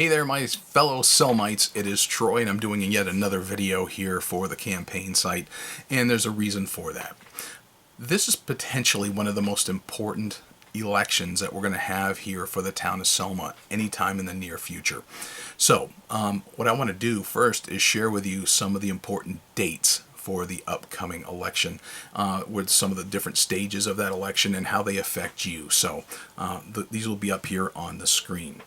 Hey there, my fellow Selmites. It is Troy, and I'm doing yet another video here for the campaign site, and there's a reason for that. This is potentially one of the most important elections that we're going to have here for the town of Selma anytime in the near future. So, what I want to do first is share with you some of the important dates for the upcoming election, with some of the different stages of that election and how they affect you. So, these will be up here on the screen.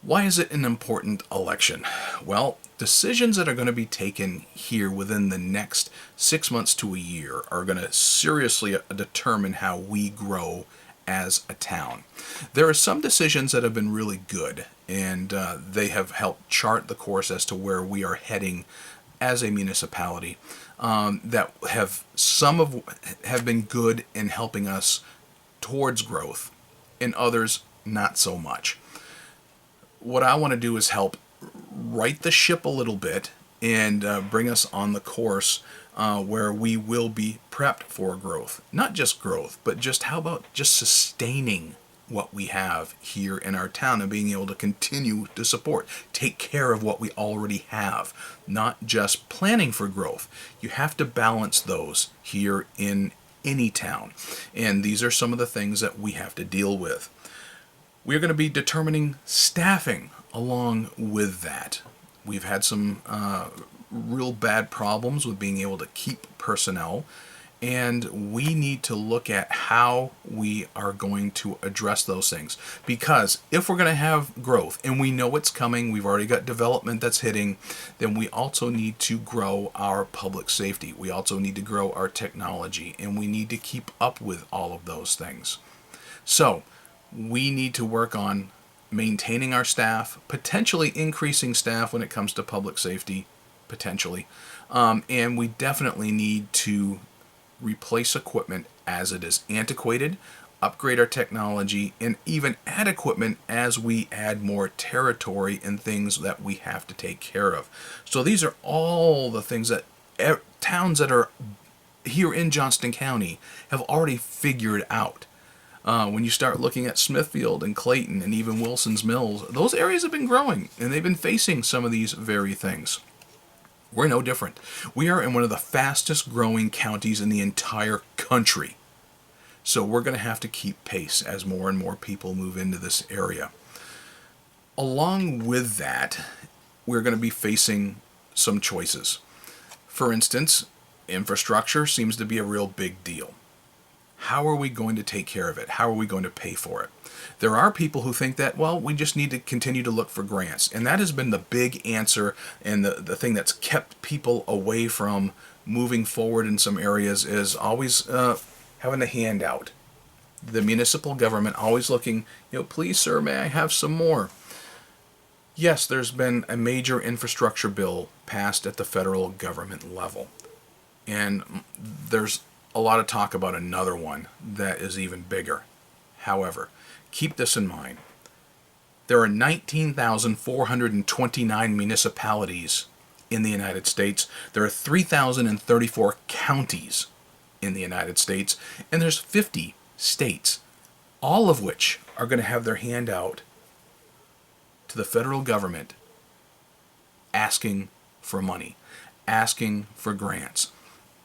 Why is it an important election? Well, decisions that are going to be taken here within the next 6 months to a year are going to seriously determine how we grow as a town. There are some decisions that have been really good, and they have helped chart the course as to where we are heading as a municipality. That have been good in helping us towards growth, and others not so much. What I want to do is help right the ship a little bit and bring us on the course where we will be prepped for growth. Not just growth, but just how about just sustaining what we have here in our town and being able to continue to support, take care of what we already have, not just planning for growth. You have to balance those here in any town. And these are some of the things that we have to deal with. We're going to be determining staffing along with that. We've had some real bad problems with being able to keep personnel, and we need to look at how we are going to address those things. Because if we're going to have growth, and we know it's coming, we've already got development that's hitting, then we also need to grow our public safety. We also need to grow our technology, and we need to keep up with all of those things. So, we need to work on maintaining our staff, potentially increasing staff when it comes to public safety, potentially. And we definitely need to replace equipment as it is antiquated, upgrade our technology, and even add equipment as we add more territory and things that we have to take care of. So these are all the things that towns that are here in Johnston County have already figured out. When you start looking at Smithfield and Clayton and even Wilson's Mills, those areas have been growing, and they've been facing some of these very things. We're no different. We are in one of the fastest growing counties in the entire country. So we're going to have to keep pace as more and more people move into this area. Along with that, we're going to be facing some choices. For instance, infrastructure seems to be a real big deal. How are we going to take care of it? How are we going to pay for it? There are people who think that, well, we just need to continue to look for grants. And that has been the big answer, and the thing that's kept people away from moving forward in some areas is always having a handout. The municipal government always looking, please, sir, may I have some more? Yes, there's been a major infrastructure bill passed at the federal government level. And there's a lot of talk about another one that is even bigger. However, keep this in mind. There are 19,429 municipalities in the United States. There are 3,034 counties in the United States. And there's 50 states, all of which are going to have their hand out to the federal government asking for money, asking for grants,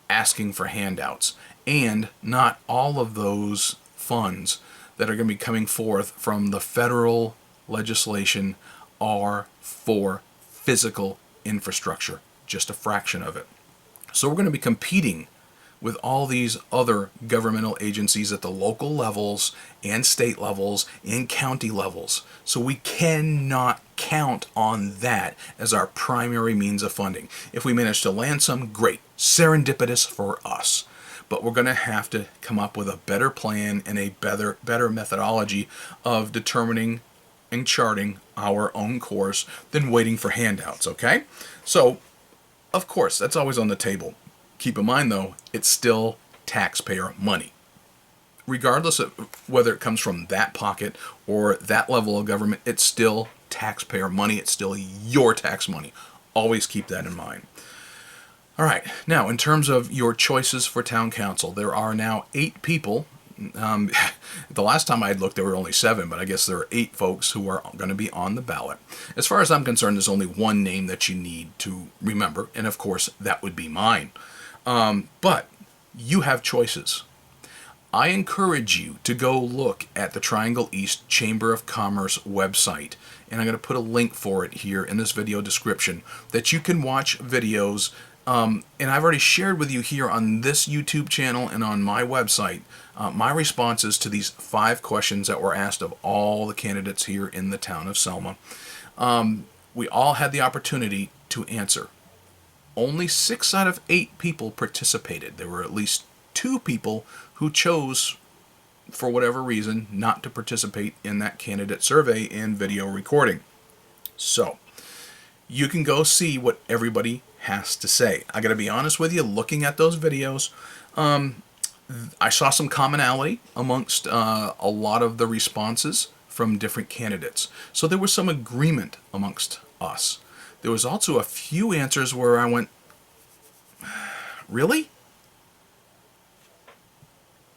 asking for handouts, and not all of those funds that are going to be coming forth from the federal legislation are for physical infrastructure, just a fraction of it. So we're going to be competing with all these other governmental agencies at the local levels and state levels and county levels. So we cannot count on that as our primary means of funding. If we manage to land some, great, serendipitous for us. But we're going to have to come up with a better plan and a better methodology of determining and charting our own course than waiting for handouts, okay? So, of course, that's always on the table. Keep in mind, though, it's still taxpayer money. Regardless of whether it comes from that pocket or that level of government, it's still taxpayer money. It's still your tax money. Always keep that in mind. All right, now in terms of your choices for town council, there are now 8 people The last time I had looked, there were only 7, but I guess there are 8 folks who are going to be on the ballot. As far as I'm concerned, there's only one name that you need to remember, and of course, that would be mine. But you have choices. I encourage you to go look at the Triangle East Chamber of Commerce website, and I'm going to put a link for it here in this video description that you can watch videos. And I've already shared with you here on this YouTube channel and on my website my responses to these 5 questions that were asked of all the candidates here in the town of Selma. We all had the opportunity to answer. Only 6 out of 8 people participated. There were at least 2 people who chose, for whatever reason, not to participate in that candidate survey and video recording. So, you can go see what everybody has to say. I gotta be honest with you, looking at those videos, I saw some commonality amongst a lot of the responses from different candidates. So there was some agreement amongst us. There was also a few answers where I went, really?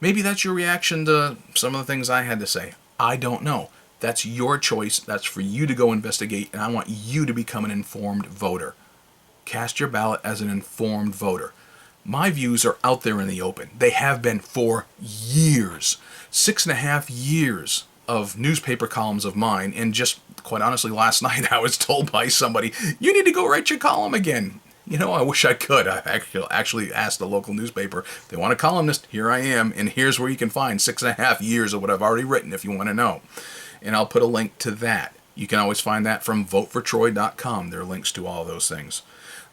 Maybe that's your reaction to some of the things I had to say. I don't know. That's your choice. That's for you to go investigate, and I want you to become an informed voter. Cast your ballot as an informed voter. My views are out there in the open. They have been for years. 6.5 years of newspaper columns of mine, and just quite honestly, last night I was told by somebody, you need to go write your column again. You know, I wish I could. I actually asked the local newspaper, if they want a columnist, here I am, and here's where you can find 6.5 years of what I've already written if you want to know. And I'll put a link to that. You can always find that from votefortroy.com. There are links to all those things.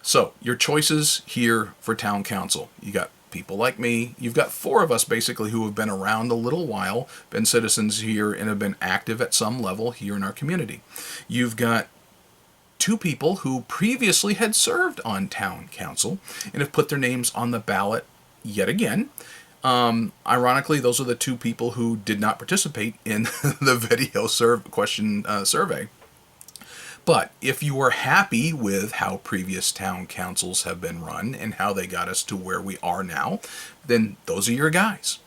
So, your choices here for town council. You got people like me. You've got 4 of us basically who have been around a little while, been citizens here, and have been active at some level here in our community. You've got 2 people who previously had served on town council and have put their names on the ballot yet again. Ironically, those are the 2 people who did not participate in the video survey. But if you are happy with how previous town councils have been run and how they got us to where we are now, then those are your guys.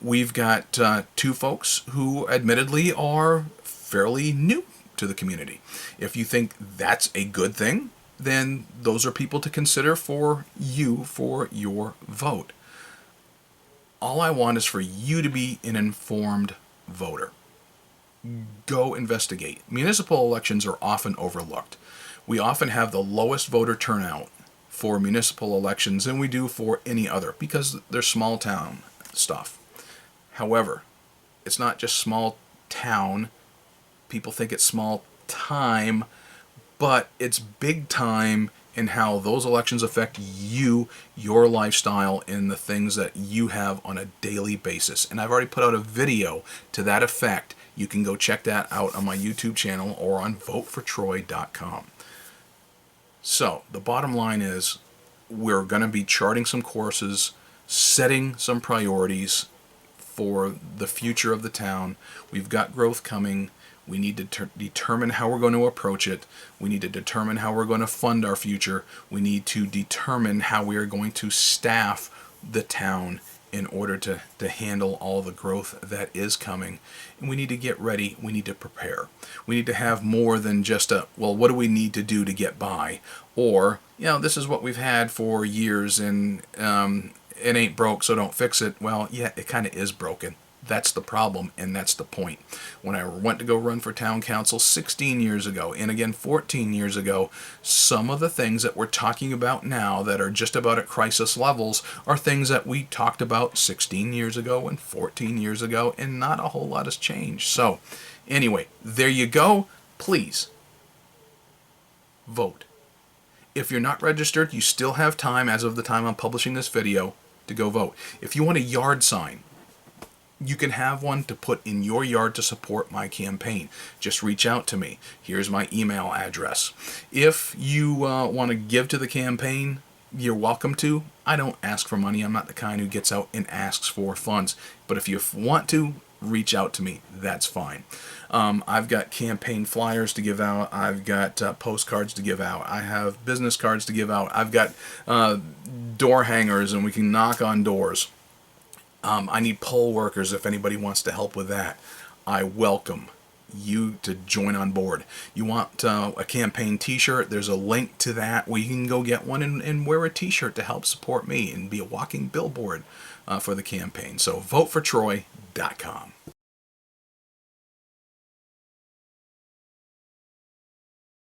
We've got 2 folks who admittedly are fairly new to the community. If you think that's a good thing, then those are people to consider for you for your vote. All I want is for you to be an informed voter. Go investigate. Municipal elections are often overlooked. We often have the lowest voter turnout for municipal elections than we do for any other because they're small town stuff. However, it's not just small town. People think it's small time, but it's big time in how those elections affect you, your lifestyle, and the things that you have on a daily basis. And I've already put out a video to that effect. You can go check that out on my YouTube channel or on votefortroy.com. So, the bottom line is we're going to be charting some courses, setting some priorities for the future of the town. We've got growth coming. We need to determine how we're going to approach it. We need to determine how we're going to fund our future. We need to determine how we are going to staff the town in order to handle all the growth that is coming. And we need to get ready. We need to prepare. We need to have more than just well, what do we need to do to get by? Or, this is what we've had for years and it ain't broke, so don't fix it. Well, yeah, it kind of is broken. That's the problem, and that's the point. When I went to go run for town council 16 years ago, and again 14 years ago, some of the things that we're talking about now that are just about at crisis levels are things that we talked about 16 years ago and 14 years ago, and not a whole lot has changed. So, anyway, there you go. Please, vote. If you're not registered, you still have time as of the time I'm publishing this video to go vote. If you want a yard sign, you can have one to put in your yard to support my campaign. Just reach out to me. Here's my email address. If you want to give to the campaign, you're welcome to. I don't ask for money. I'm not the kind who gets out and asks for funds. But if you want to, reach out to me. That's fine. I've got campaign flyers to give out. I've got postcards to give out. I have business cards to give out. I've got door hangers, and we can knock on doors. I need poll workers if anybody wants to help with that. I welcome you to join on board. You want a campaign t-shirt, there's a link to that where you can go get one and wear a t-shirt to help support me and be a walking billboard for the campaign. So votefortroy.com.